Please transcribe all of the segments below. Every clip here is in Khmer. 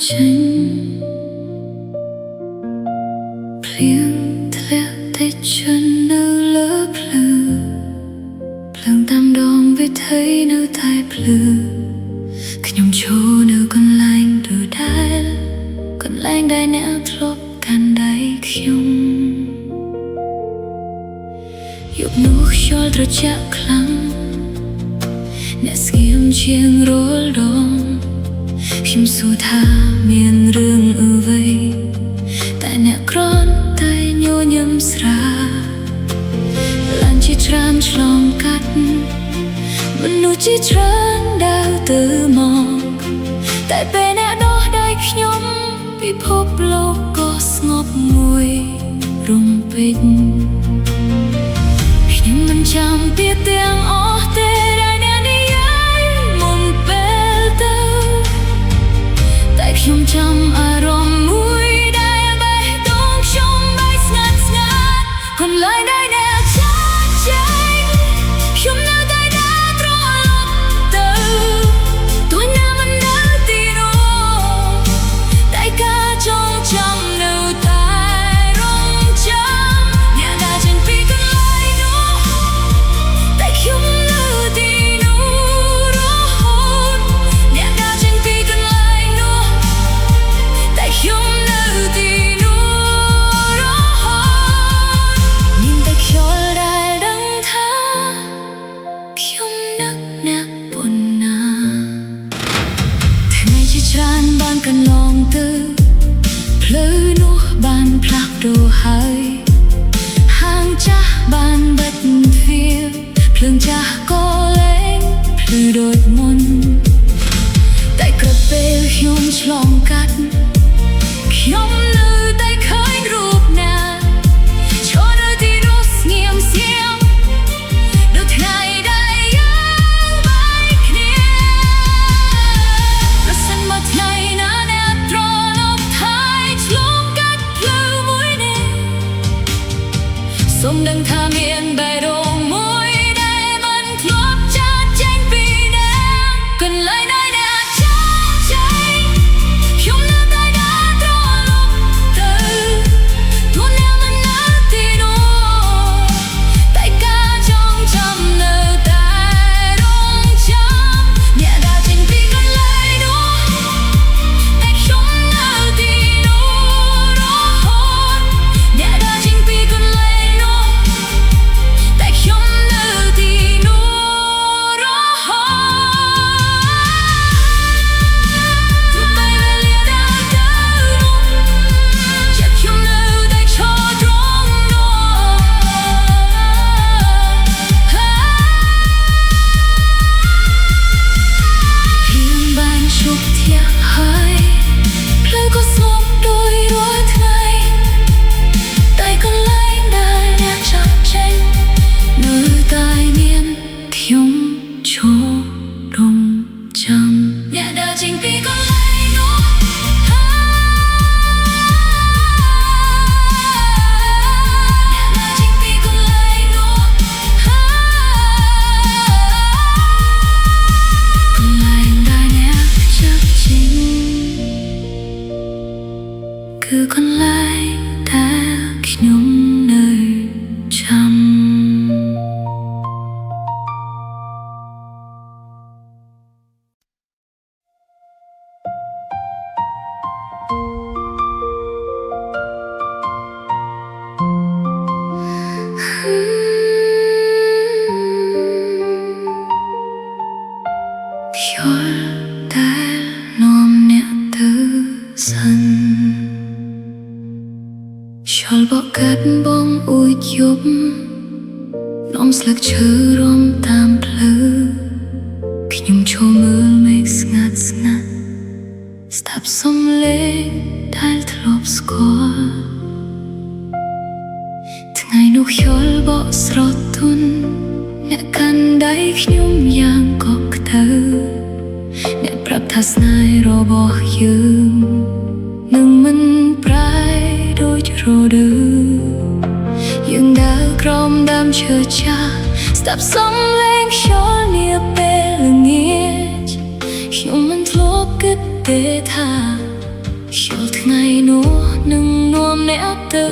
ចេញភ្លៀងធ្លាក់តិចឈិននៅលើភ្លឺភ្លើងតាមដងវិថីនៅតែភ្លឺខ្ញុំឈរនៅកន្លែងដដែលកន្លែងដែលអ្នកធ្លាប់កាន់ដៃខ្ញុំយប់នោះខ្យល់ត្រជាក់ខ្លាំងអ្នកស្ងៀមជាងរាល់ដងខ្ញុំសួរថាមានរឿងអ្វីតែអ្នកគ្រាន់តែញញឹមស្រាឡានជាច្រើនឆ្លងកាត់មនុស្សជាច្រើនដើរទៅមកតែពេលអ្នកដោះដៃខ្ញុំពិភពលោកក៏ស្ងប់មួយរំពេចខ្ញុំមិនចាំពីទាំងអស់ទេដែលអ្នកនិយាយមុនពេលទៅតែខ្ញុំចាំអារម្មណ៍មួយដែលបេះដូងខ្ញុំបែកស្ងាត់ស្ងាត់កន្លែងដែលអ្នកចាក់ចែងខ្ញុំនៅតែដើរត្រឡប់ទៅទោះណាមិននៅទីនោះតែការចងចាំនៅតែរងចាំអ្នកដើរចេញពីកន្លែងនោះតែខ្ញុំនៅទីនោះរហូតអ្នកដើរចេញពីកន្លែងនោះតែខ្ញុំនៅទីនោះរហូតមានតែខ្យល់ដែលដឹងថាខ្ញុំនឹកអ្នកប៉ុណ្ណាថ្ងៃជាច្រើនបានកន្លងទៅផ្លូវនោះបានផ្លាស់ប្ដូរហើយហាងចាស់បានបិទទ្វារភ្លើងចាស់ក៏លែងភ្លឺដូចមុនតែក្រោយពេលខ្ញុំឆ្លងកាត់ខ្ញុំនៅតែឃើញរូបអ្នកឈរនៅទីនោះស្ងៀមស្ងាត់ដូចថ្ងៃដែលយើងបែកគ្នាប្រសិនមកថ្ងៃណាអ្នកត្រឡប់ថែឆ្លងកាត់ផ្លូវមួយនេះសូមដឹងថាមានបេះដូងមួយដែលមិនធ្លាប់ចាកចេញពីអ្នកកន្លែងដែលអ្នកចាកចេញខ្ញុំនៅតែដើរត្រឡប់ទៅទោះអ្នកមិននៅទីនោះតែការចងចាំនៅតែរងចាំអ្នកដើរចេញពីកន្លែងនោះតែខ្ញុំនៅទីនោះរហូតអ្នកដើរចេញពីកន្លែងនោះតែខ្ញុំនៅទីនោះរហូតទោះបីវេលាដើរទៅចិត្តខ្ញុំនៅតែឈរត្រង់នោះភ្លៀងបានឈប់ធ្លាក់ហើយផ្លូវក៏ស្ងប់ដូចរាល់ថ្ងៃតែកន្លែងដែលអ្នកចាក់ចេញនៅតែមានខ្ញុំឈររងចាំអ្នកដើរចេញពីកន្លែងនោះអ្នកដើរចេញពីកន្លែងនោះកន្លែងដែលអ្នកចាក់ចេញគឺកន្លែងដែលខ្ញុំនៅចាំ ខ្យល់ដែលនាំអ្នកទៅសិនខ្យល់បក់កាត់បងអួយយប់នាំស្លឹកឈើរំតាមផ្លូវខ្ញុំឈរមើលមេឃស្ងាត់ស្ងាត់ស្ដាប់សំឡេងដែលធ្លាប់ស្គាល់ថ្ងៃនោះខ្យល់បក់ស្រទន់អ្នកកាន់ដៃខ្ញុំយ៉ាងកក់ក្តៅអ្នកប្រាប់ថាស្នេហ៍របស់យើងនឹងមិនប្រែដូចរដូវយើងដើរក្រោមដើមឈើចាស់ស្ដាប់សំឡេងខ្យល់នាពេលល្ងាចខ្ញុំមិនធ្លាប់គិតទេថា ថ្ងៃនោះនឹងនាំអ្នកទៅ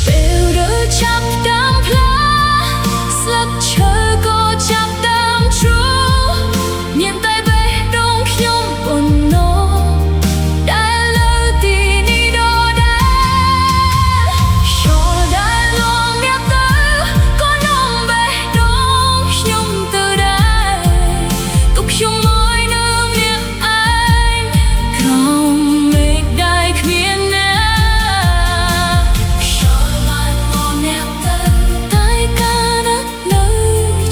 ពេលរើចាប់តាមផ្លាស្លឹកឈើក៏ចាប់តាមជ្រោមានតែបេះដូងខ្ញុំប៉ុណ្ណោះដែលលើទីនេះដដែលចូលដែលលងអ្នកទៅក៏នាំបេះដូងខ្ញុំទៅដែរទុកខ្ញុំមួយនៅអ្នកឯងក្រោមមេឃដែលគ្មានអ្នកចូលបានមកអ្នកទៅតែកាលណានៅ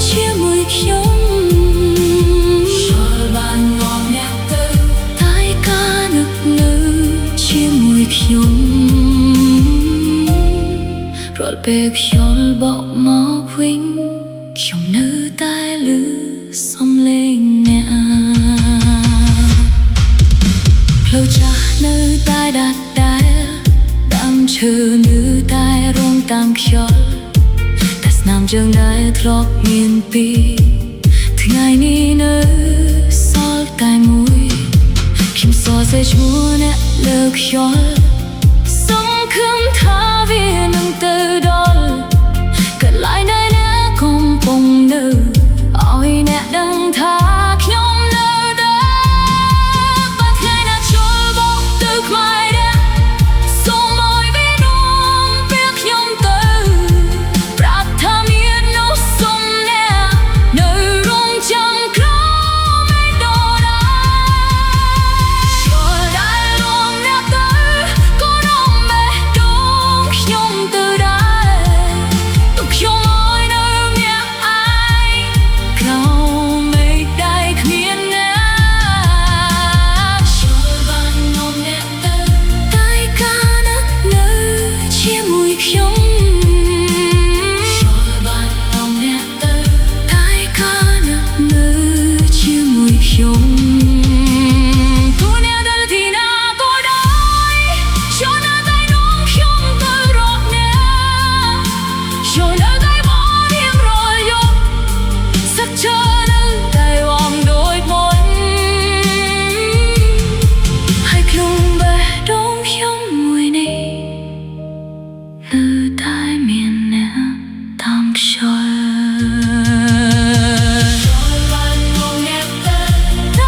ជាមួយខ្ញុំចូលបានមកអ្នកទៅតែកាលណានៅជាមួយខ្ញុំរាល់ពេលខ្យល់បក់មកវិញខ្ញុំនៅតែឮសំឡេងអ្នកផ្លូវចាស់នៅតែដាច់ដែលដើមឈើនៅតែរងតាមខ្យល់តែស្នាមជើងដែលធ្លាប់មានពីថ្ងៃនេះនៅសល់តែមួយខ្ញុំសរសេរឈ្មោះអ្នកលើខ្យល់សង្ឃឹមថាវានឹងទៅដល់កន្លែងដែលអ្នកកំពុងនៅឲ្យអ្នកដឹងថាខ្ញុំនៅដែរបើថ្ងៃណាចូលមកទៅខ្មៅដែរសូមឲ្យវានាំពេលខ្ញុំទៅប្រាប់ថាមាននោះសុំអ្នកនៅរងចាំក្រោមមេឃដដែលចូលដែលលងអ្នកទៅក៏នាំបេះដូងខ្ញុំទៅដែរទុកខ្ញុំឲ្យនៅអ្នកឯងក្រោមមេឃដែលគ្មានអ្នកចូលបាននាំអ្នកទៅតែកាលណានៅជាមួយខ្ញុំចូលបាននាំអ្នកទៅតែកាលណានៅជាមួយខ្ញុំទូអ្នកដែលទីណាក៏ដោយចូលនៅតែនាំខ្ញុំទៅរកអ្នកចូលនៅតែមករៀងរាល់យប់សច្ចានៅតែវងដូចមុនហើយក្នុងបេះដូងខ្ញុំមួយនេះនៅតែមានអ្នកតាមខ្យល់ចូលបានមកអ្នកទៅច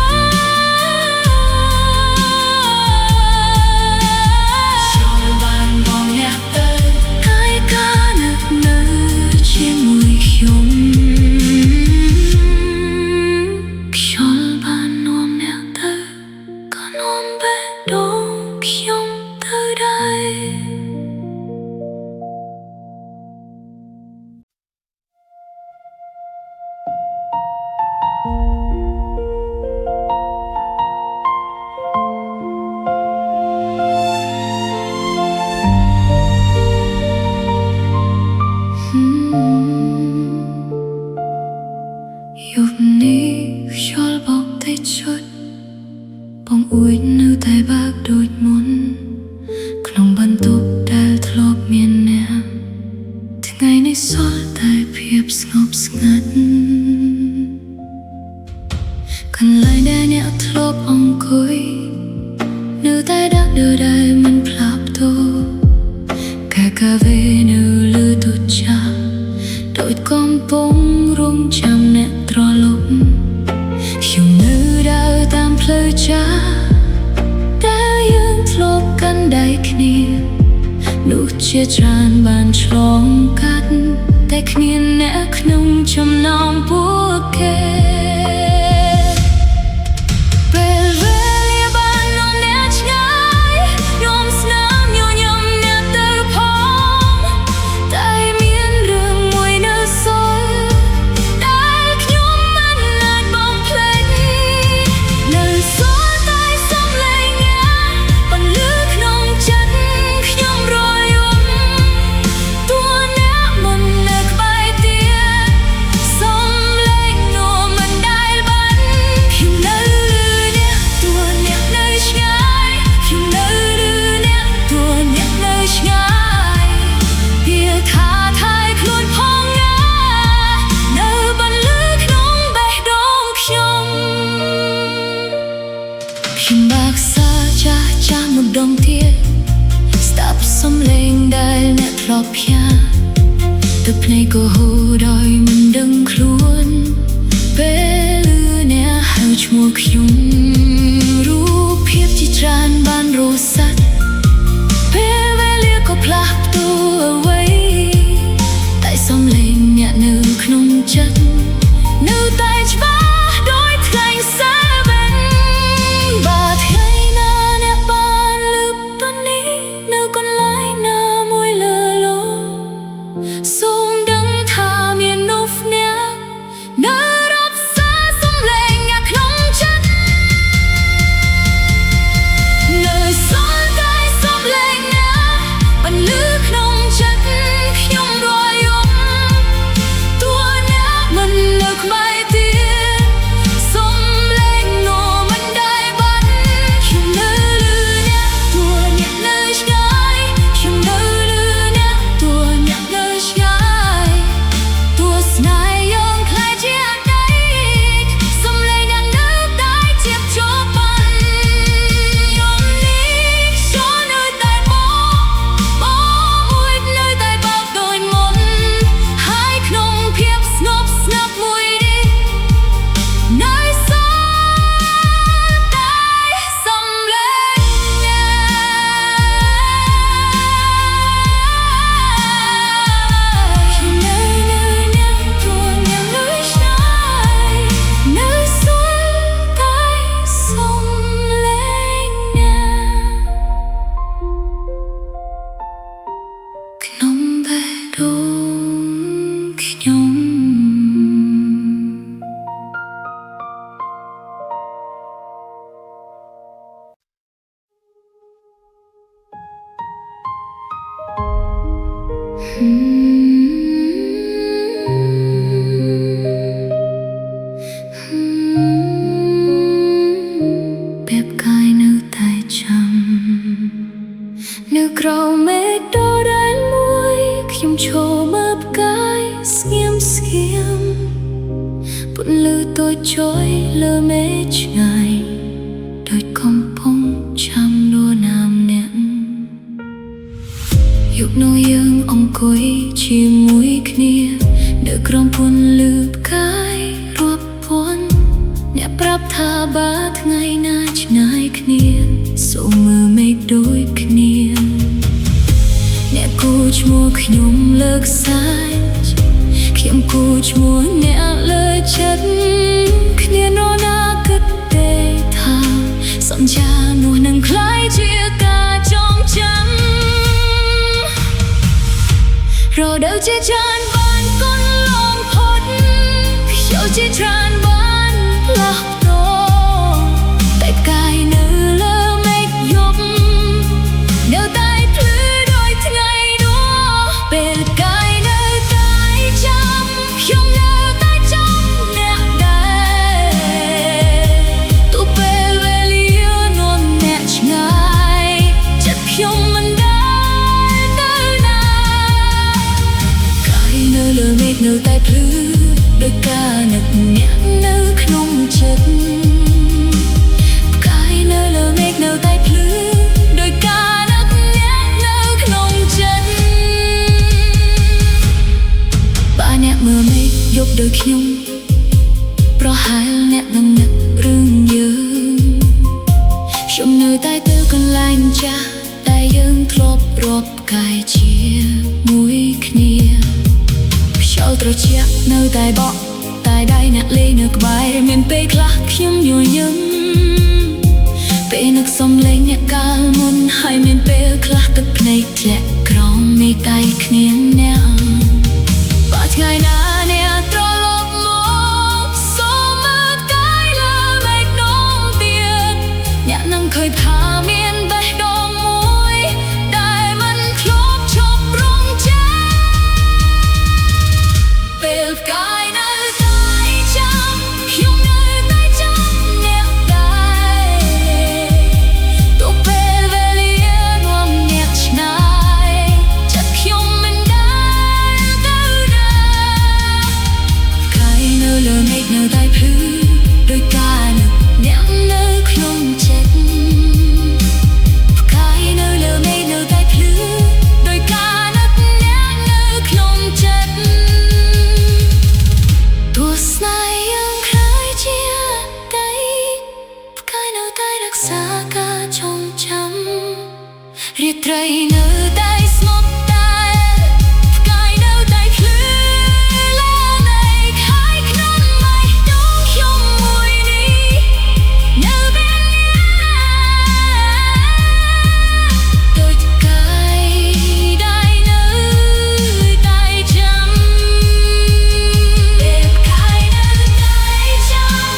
ូលបានមកអ្នកទៅតែកាលណានៅជាមួយខ្ញុំខ្យល់បាននាំអ្នកទៅក៏នាំបេះដូងខ្ញុំទៅដែរយប់នេះខ្យល់បក់តិចឈុតបងអួយនៅតែបើកដូចមុនក្នុងបន្ទប់ដែលធ្លាប់មានអ្នកថ្ងៃនេះសល់តែភាពស្ងប់ស្ងាត់កន្លែងដែលអ្នកធ្លាប់អង្គុយនៅតែដាក់ដដែលមិនផ្លាស់ប្ដូរកាហ្វេនៅលើទូចាដូចកំពុងរងចាំអ្នកត្រឡប់ខ្ញុំនៅដើរតាមផ្លូវចាស់ដែលយើងធ្លាប់កាន់ដៃគ្នានោះជាច្រើនបានឆ្លងកាត់តែគ្មានអ្នកក្នុងចំណោមពួកគេពេលវេលាបាននាំអ្នកឆ្ងាយខ្ញុំស្នាមញញឹមអ្នកទៅផងតែមានរឿងមួយនៅសល់ដែលខ្ញុំមិនអាចបំភ្លេចនៅសល់តែសំឡេងអ្នកបន្លឺក្នុងចិត្តខ្ញុំរយំតួអ្នកមិននៅក្បែរទៀតសំឡេងនោះមិនដែល ខ្ញុំបាក់សាចាស់ចាស់ម្ដងទៀតស្ដាប់សំឡេងដែលអ្នកធ្លាប់ភ្ញាក់ទឹកភ្នែកក៏ហូរដោយមិនដឹងខ្លួនពេលឮអ្នកហៅឈ្មោះខ្ញុំរូបភាពជាច្រើនបានរសាត់ពេលវេលាក៏ផ្លាស់ប្ដូរអ្វីតែសំឡេងអ្នកនៅក្នុងចិត្តនៅតែច្បាស់ដោយថ្ងៃសៅរ៍វិញបើថ្ងៃណាអ្នកបានលើកតនេះនៅកន្លែងណាមួយលើលោកសូមដឹងថាមាននោះអ្នកនៅរក្សាសំឡេងអ្នកក្នុងចិត្តនៅសល់តែសំឡេងអ្នកបន្លឺក្នុងចិត្តខ្ញុំរាល់យប់តួអ្នកមិននៅក្បែរទៀតសំឡេងនោះមិនដែលបាត់ខ្ញុំនៅលឺអ្នកតួអ្នកនៅឆ្ងាយខ្ញុំនៅលឺអ្នកតួអ្នកនៅឆ្ងាយតួស្នេហ៍យើងខ្លាចជាអតីតសំឡេងអ្នកនៅតែជាប់ជាប់បានយំនេះចូលនៅតែមួយនៅតែបោកដូចមុនហើយក្នុងភាពស្ងប់ស្ងាត់មួយនេះនៅសល់តែសំឡេងអ្នកខ្ញុំនៅអ្នកតួអ្នកនៅឆ្ងាយនៅសល់តែសំឡេងអ្នកក្នុងបេះដូងខ្ញុំ បែបកាយនៅតែចាំនៅក្រោមមេឃដដែលមួយខ្ញុំឈរមើលផ្កាយស្ងៀមស្ងៀមពន្លឺតូចចុយលើមេឃឆ្ងាយដូចកំពុងចាំលួណាមអ្នកយុគនោះយើងអង្គុយជាមួយគ្នានៅក្រោមពន្លឺផ្កាយរាប់ពាន់អ្នកប្រាប់ថាបើថ្ងៃណាឆ្ងាយគ្នាសូមមើលមេឃដូចគ្នាអ្នកគូឈ្មោះខ្ញុំលើកសាច់ខ្ញុំគូឈ្មោះអ្នកលើចិត្តគ្នានរណាគិតទេថាសន្យានោះនឹងคล้ายជាការចងចាំរដូវជាច្រើនបានកន្លងផុតខ្យល់ជាច្រើនបានផ្លាស់ប្ដូរតែកាយនៅលើមេឃយប់នៅតែភ្លឺដោយថ្ងៃនោះពេលកាយនៅតែចាំខ្ញុំនៅតែចាំអ្នកដែរទោះពេលវេលានាំអ្នកឆ្ងាយចិត្តខ្ញុំមិនដែលទៅណាកាយនៅលើមេឃនៅតែភ្លឺដោយការនឹកអ្នកនៅក្នុងចិត្តកាយនៅលើមេឃនៅតែភ្លឺដោយការនឹកអ្នកនៅក្នុងចិត្តបើអ្នកមើលមេឃយប់ដូចខ្ញុំប្រហែលអ្នកនឹងនឹករឿងយើងខ្ញុំនៅតែទៅកន្លែងចាស់ដែលយើងធ្លាប់រាប់កាយជាមួយគ្នាខ្យល់ត្រជាក់នៅតែបក់តែដៃអ្នកលេងនៅក្បែរមានពេលខ្លះខ្ញុំយល់ញឹមពេលនឹកសំឡេងអ្នកកាលមុនហើយមានពេលខ្លះទឹកភ្នែកធ្លាក់ក្រោមមេឃដៃគ្នាអ្នកបើថ្ងៃណាអ្នកត្រឡប់មកសូមមើលកាយលើមេឃនោះទៀតអ្នកនឹងឃើញថាមានបេះដូងមួយដែលមិនធ្លាប់ឈប់រងចាំពេលកាយនៅតែចាំខ្ញុំនៅតែចាំអ្នកដែរទោះពេលវេលានាំអ្នកឆ្ងាយចិត្តខ្ញុំមិនដែលទៅណាកាយនៅលើមេឃនៅតែភ្លឺដោយការនឹកអ្នកនៅក្នុងចិត្ត ត្រីនៅតែស្ងប់តែផ្កាយនៅតែភ្លឺលានៃខែក្នុងបេះដូងខ្ញុំមួយនេះនៅពេលដូចកាយដែលនៅតែចាំពេលកាយនៅតែចាំ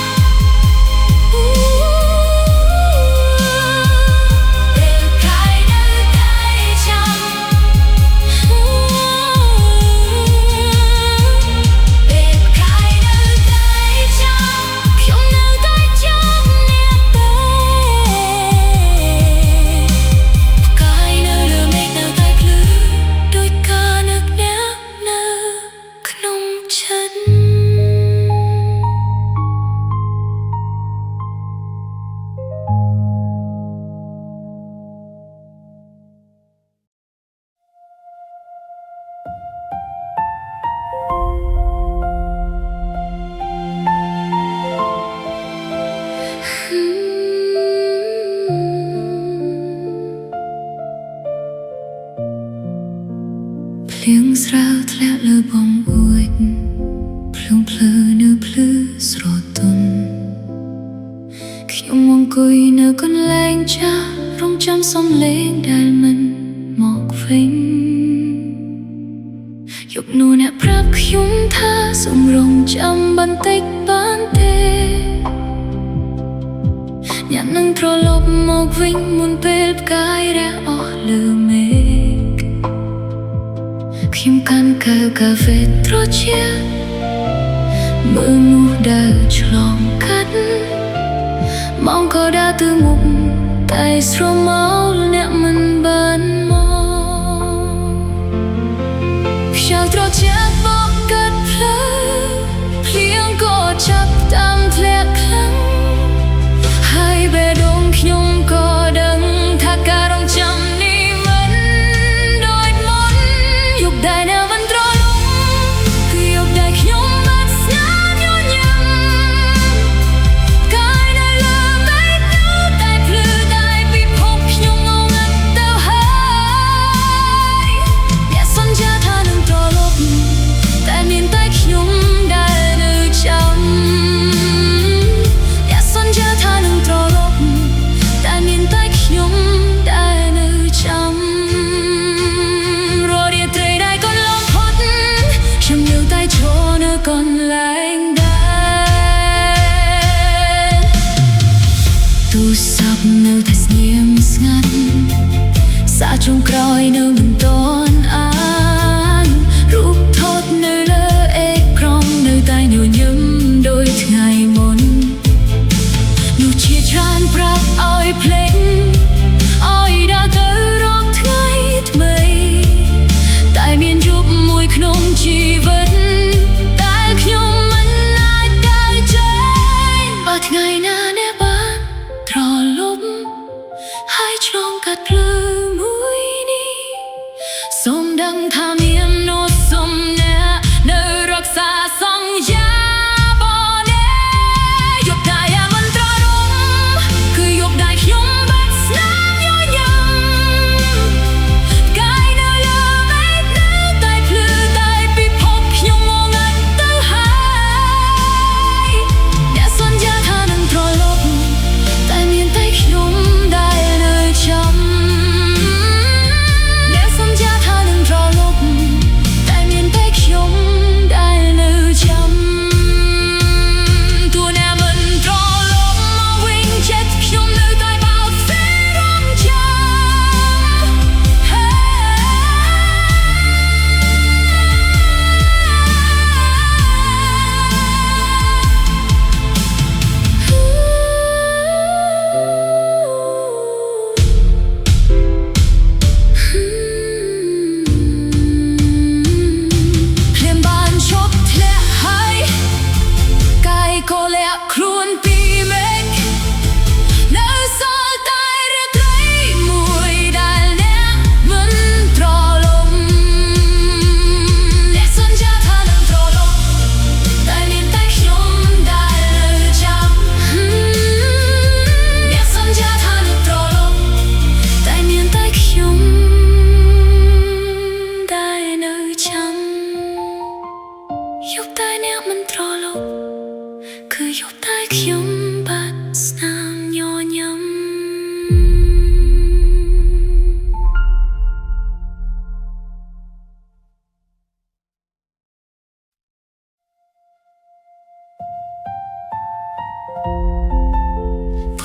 ភ្លៀងស្រាវធ្លាក់លើបងអួចភ្លឺភ្លើនៅភ្លឺស្រទន់ខ្ញុំអង្គុយនៅកន្លែងចាស់រងចាំសំឡេងដែលមិនមកវិញយប់នោះអ្នកប្រាប់ខ្ញុំថាសូមរងចាំបន្តិចបានទេអ្នកនឹងត្រឡប់មកវិញមុនពេលផ្កាយរះអស់លើមេឃខ្ញុំកាន់កែវកាហ្វេត្រជាក់មើលមូសដើរឆ្លងកាត់ម៉ោងក៏ដើរទៅមុខតែស្រមោលអ្នកមិនបានមកខ្យល់ត្រជាក់បក់កាត់ផ្លូវភ្លៀងក៏ចាប់តាមធ្លាក់ខ្លាំងហើយបេះដូងខ្ញុំក៏ដឹងថាការរងចាំនេះមិនដូចមុនយប់ដែលនៅមិនត្រឡប់គឺយប់ដែលខ្ញុំបានស្នាមញញឹមកាយនៅលើបេះដូងតែភ្លឺតែពិភពខ្ញុំងងឹតទៅហើយអ្នកសន្យាថានឹងត្រឡប់តែមានតែខ្ញុំដែលនៅចាំអ្នកសន្យាថានឹងត្រឡប់តែមានតែខ្ញុំដែលនៅចាំរាល់រាត្រីដែលកន្លងផុតខ្ញុំនៅតែឈរនៅកន្លែងដែរទូរស័ព្ទនៅតែស្ងៀមស្ងាត់សារចុងក្រោយនៅមិនទាន់អានរូបថតនៅលើអេក្រង់នៅតែញញឹមដូចថ្ងៃមុននោះជាច្រើនប្រាប់ឲ្យភ្លេចឲ្យដើរទៅរកថ្ងៃថ្មីតែមានយប់មួយក្នុងជីវិតតែខ្ញុំមិនអាចដើរចេញបើថ្ងៃណាអ្នកបានត្រឡប់ហើយឆ្លងកាត់ភ្លឺមួយនេះសូមដឹងថាមាននោះសូមអ្នកនៅរក្សាសន្យាបងទេយប់ដែលយ៉ាងមិនត្រឡប់គឺយប់ដែលខ្ញុំបានស្នាមញញឹមកាយនៅលើបេះដូងតែភ្លឺតែពិភពខ្ញុំងងឹតទៅហើយអ្នកសន្យាថានឹងត្រឡប់តែមានតែខ្ញុំដែលនៅចាំអ្នកសន្យាថានឹងត្រឡប់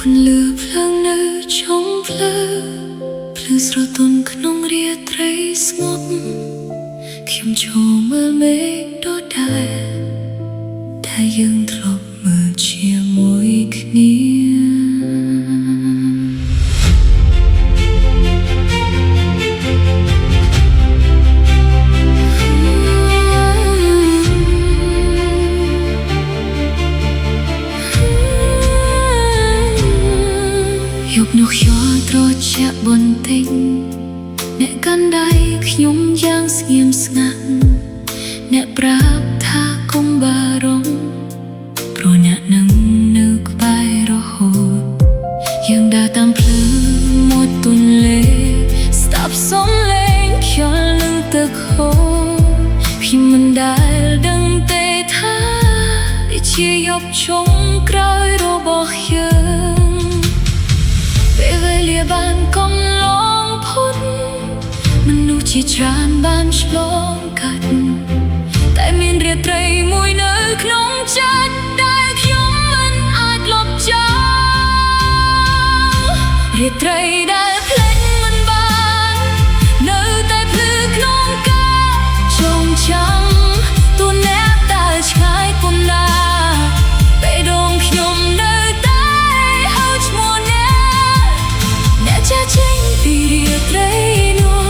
นเลือเพลิงในชงเพลอភ្លឺស្រទន់ក្នុងរាត្រីស្ងប់ខ្ញុំចូលមើលមេឃដដែលដែលយើងធ្លាប់មើលជាមួយគ្នាយប់នោះខ្យល់ត្រជាក់បន្តិចអ្នកកាន់ដៃខ្ញុំយ៉ាងស្ងៀមស្ងាត់អ្នកប្រាប់ថាកុំបារម្ភព្រោះអ្នកនឹងនៅក្បែររហូតយើងដើរតាមភ្លឺមាត់ទន្លេស្ដាប់សំឡេងខ្យល់នឹងទឹកហូរខ្ញុំមិនដែលដឹងទេថានេះជាយប់ចុងក្រោយរបស់យើងពេលវេលាបានកន្លងផុតមនុស្សជាច្រើនបានឆ្លងកាត់តែមានរាត្រីមួយនៅក្នុងចិត្តដែលខ្ញុំមិនអាចលុបចោលរាត្រីដែលភ្លេចមិនបាននៅតែភ្លឺក្នុងការចងចាំទូអ្នកដែលឆ្ងាយប៉ុណ្ណាពេលដងខ្ញុំនៅតែហៅឈ្មោះអ្នកចាចេញពីរាត្រីនោះ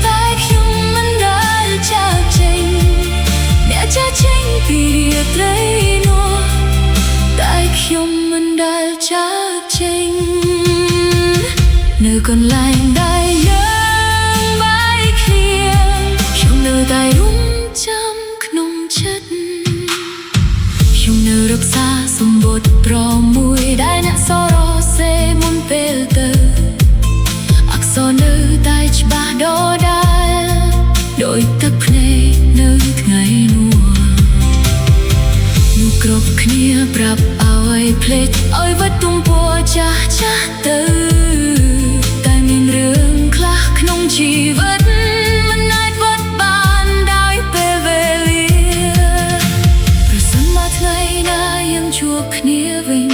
តែខ្ញុំមិនដែលចាចេញអ្នកចាចេញពីរាត្រីនោះតែខ្ញុំមិនដែលចាចេញនៅកន្លែងដែលយើងបែកគ្នាខ្ញុំនៅតែរំចាំក្នុងចិត្តខ្ញុំនៅរក្សាសម្បត្តិប្រមួយដែលអ្នកសរសេរមុនពេលទៅអក្សរនៅតែច្បាស់ដដែលដោយទឹកភ្នែកនៅថ្ងៃនោះគ្រប់គ្នាប្រាប់ឲ្យភ្លេចឲ្យវត្តទំព័រចាស់ចាស់ទៅតែមានរឿងខ្លះក្នុងជីវិតមិនអាចវត្តបានដោយពេលវេលាប្រសិនមកថ្ងៃណាយើងជួបគ្នាវិញ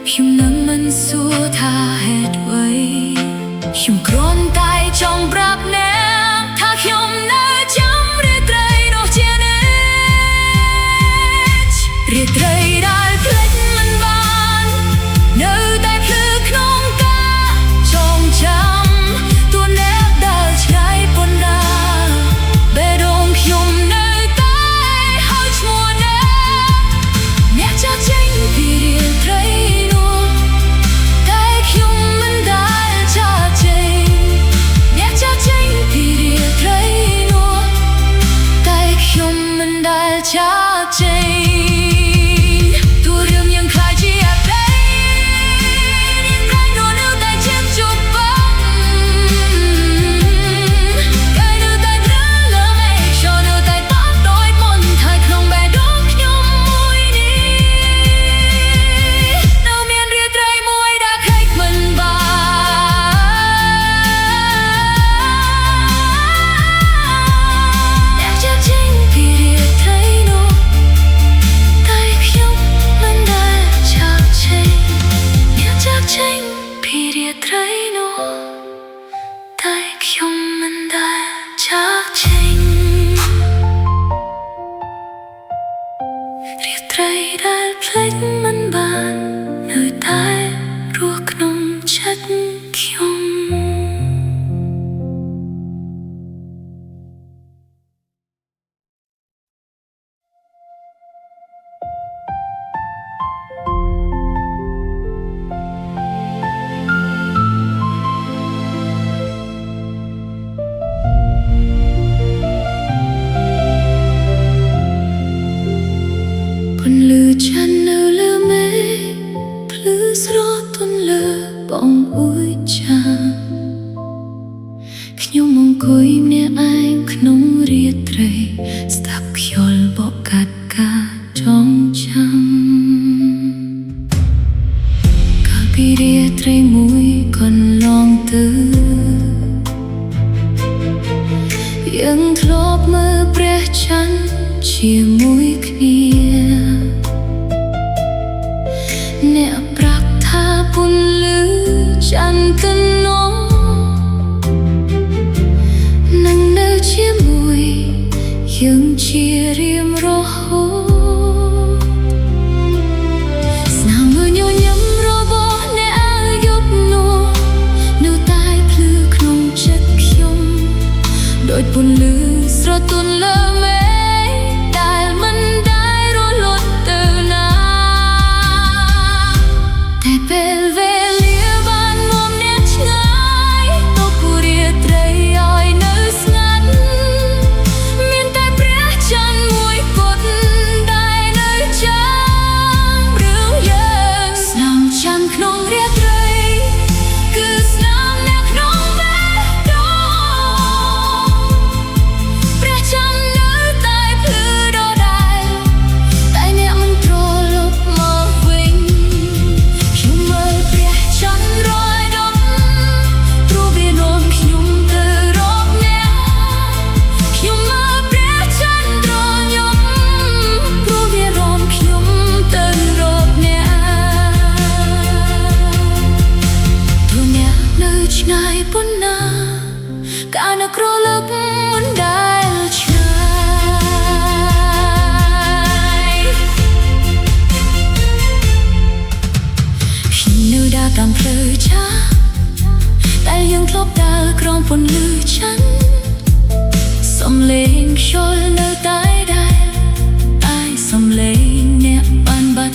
ខ្ញុំនឹងមិនសួរថាហេតុអ្វីខ្ញុំគ្រាន់តែចង់ប្រាប់អ្នកថាខ្ញុំនៅចាំរាត្រីនោះជានិច្ចរាត្រីដែលភ្លេចមិនបាននៅតែភ្លឺក្នុងការចងចាំទូអ្នកដែលឆ្ងាយប៉ុណ្ណាបេះដូងខ្ញុំនៅតែហៅឈ្មោះអ្នកចាចេញពីរាត្រីនោះតែខ្ញុំមិនដែលចាចេញអ្នកចាចេញពីរាត្រីនោះតែខ្ញុំមិនដែលចាចេញទូរឿងយើងខ្លាចជាអតីតរៀងក្រែងនោះនៅតែជាជប់បងកាយនៅតែត្រលើមេឃចូលនៅតែតបដោយមន្តហើយក្នុងបេះដូងខ្ញុំមួយនេះនៅមានរាត្រីមួយដែលភ្លេចមិនបានអ្នកចាចេញពីរាត្រីនោះតែខ្ញុំមិនដែលចាចេញអ្នកចាចេញពីរាត្រីនោះតែខ្ញុំមិនដែលចាចេញរាត្រីដែលភ្លេចមិនបាននៅតែរស់ក្នុងចិត្តខ្ញុំ ពន្លឺច័ន្ទនៅលើមេឃភ្លឺស្រទន់លើបងអួយចាំខ្ញុំអង្គុយម្នាក់ឯងក្នុងរាត្រីស្ដាប់ខ្យល់បក់កាត់ការចងចាំកាលពីរាត្រីមួយកន្លងទៅយើងធ្លាប់មើលព្រះច័ន្ទជាមួយគ្នាអ្នកប្រាប់ថា pun lư chăn tân nó nắng nở chia mùi nhưng chia riêng rõ hô sao mưa nhô nhắm rõ bỏ nè ayốt nô nêu tai plư knong chất khiông đôi pun lư rõ tuôn lơ mê đài mình đai rồi lột từ na thề bel về lia ban mồm nét ngái tô cù ria trây oi nơi ngắn miền tây bể chân mùi cột đài nơi trắng rêu yên nam chân knong ria trây cứ nam nét knong bé đó bể chân nơi tai plư đo đài tai nè mình trôi lúc mơ vinh nhung mơ bể chân rồi đắm tru bia nôm nhung từ rộp nè nhung mơ bể chân rồi nhung tru bia nôm nhung từ rộp nè thu nè nơi ngày bún na cả nước rô lấp muốn đai chai khi nơi đã cảm phơi cha tại những lúc đã krong pun lư chắn xông lên trôi nơi tái đài ai xông lên nè ban bắt